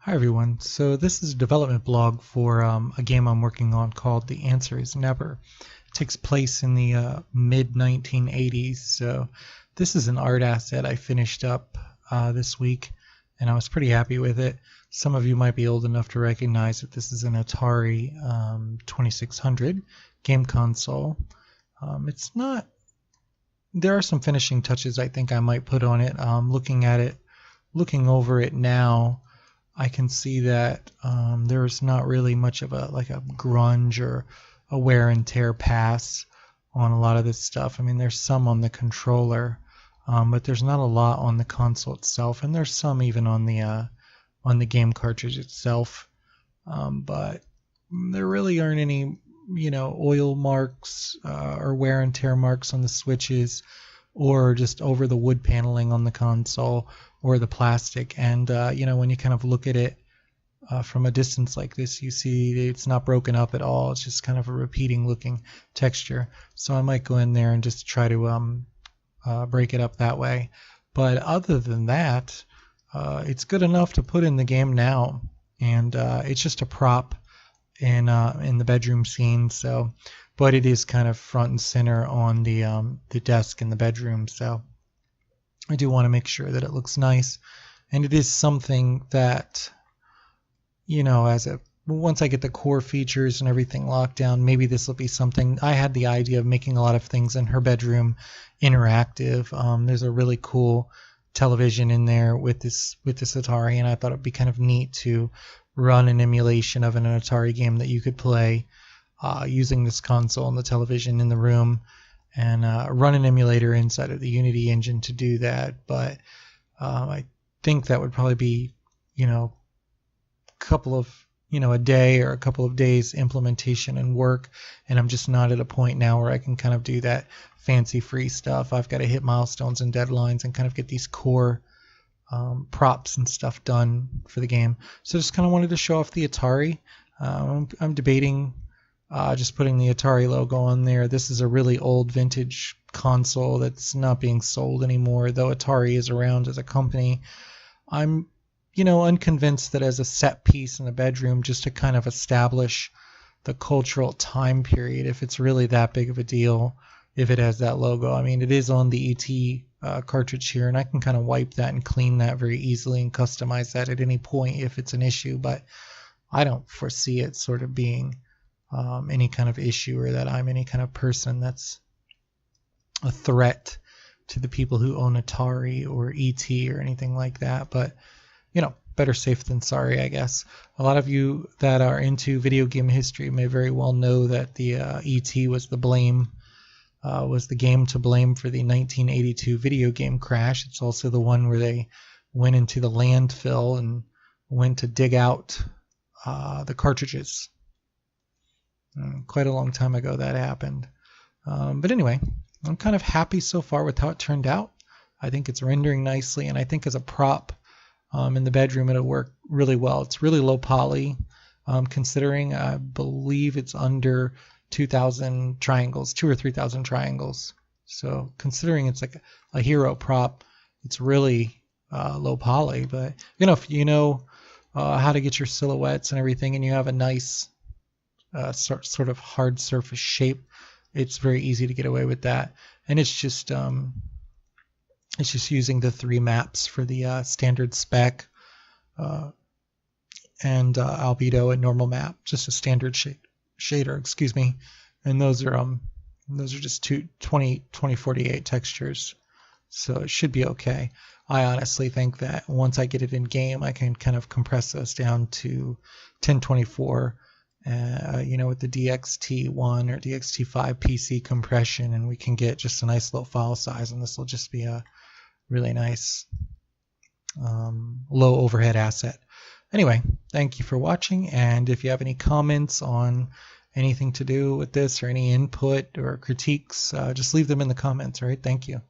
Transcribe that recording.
Hi everyone. So this is a development blog for a game I'm working on called The Answer Is Never. It takes place in the mid 1980s. So this is an art asset I finished up this week, and I was pretty happy with it. Some of you might be old enough to recognize that this is an Atari 2600 game console. It's not. There are some finishing touches I think I might put on it. Looking at it, looking over it now, I can see that there's not really much of a grunge or a wear and tear pass on a lot of this stuff. I mean, there's some on the controller, but there's not a lot on the console itself, and there's some even on the game cartridge itself. But there really aren't any, oil marks or wear and tear marks on the switches, or just over the wood paneling on the console or the plastic. And when you kind of look at it from a distance like this, you see it's not broken up at all. It's just kind of a repeating looking texture. So I might go in there and just try to break it up that way. But other than that, it's good enough to put in the game now, and it's just a prop in the bedroom scene. So, but it is kind of front and center on the desk in the bedroom. So I do want to make sure that it looks nice, and it is something that, once I get the core features and everything locked down, maybe this will be something. I had the idea of making a lot of things in her bedroom interactive. There's a really cool television in there with this Atari, and I thought it'd be kind of neat to run an emulation of an Atari game that you could play using this console and the television in the room, and run an emulator inside of the Unity engine to do that. But I think that would probably be, a day or a couple of days implementation and work, and I'm just not at a point now where I can kind of do that fancy free stuff. I've got to hit milestones and deadlines and kind of get these core props and stuff done for the game. So just kind of wanted to show off the Atari. I'm debating just putting the Atari logo on there. This is a really old vintage console that's not being sold anymore, though Atari is around as a company. I'm unconvinced that as a set piece in the bedroom, just to kind of establish the cultural time period, if it's really that big of a deal, if it has that logo. I mean, it is on the ET cartridge here, and I can kind of wipe that and clean that very easily and customize that at any point if it's an issue, but I don't foresee it sort of being any kind of issue, or that I'm any kind of person that's a threat to the people who own Atari or ET or anything like that. But better safe than sorry, I guess. A lot of you that are into video game history may very well know that the ET was the game to blame for the 1982 video game crash. It's also the one where they went into the landfill and went to dig out the cartridges. Quite a long time ago that happened. But anyway, I'm kind of happy so far with how it turned out. I think it's rendering nicely, and I think as a prop in the bedroom it'll work really well. It's really low poly, considering I believe it's under 2,000 triangles, 2,000 or 3,000 triangles. So considering it's like a hero prop, it's really low poly. But if you know how to get your silhouettes and everything, and you have a nice sort of hard surface shape, it's very easy to get away with that. And it's just using the 3 maps for the standard spec and albedo and normal map, just a standard shader, excuse me. And those are just 2048 textures, so it should be okay. I honestly think that once I get it in game, I can kind of compress those down to 1024, with the DXT1 or DXT5 PC compression, and we can get just a nice low file size, and this will just be a really nice low overhead asset. Anyway, thank you for watching, and if you have any comments on anything to do with this or any input or critiques, just leave them in the comments. All right, thank you.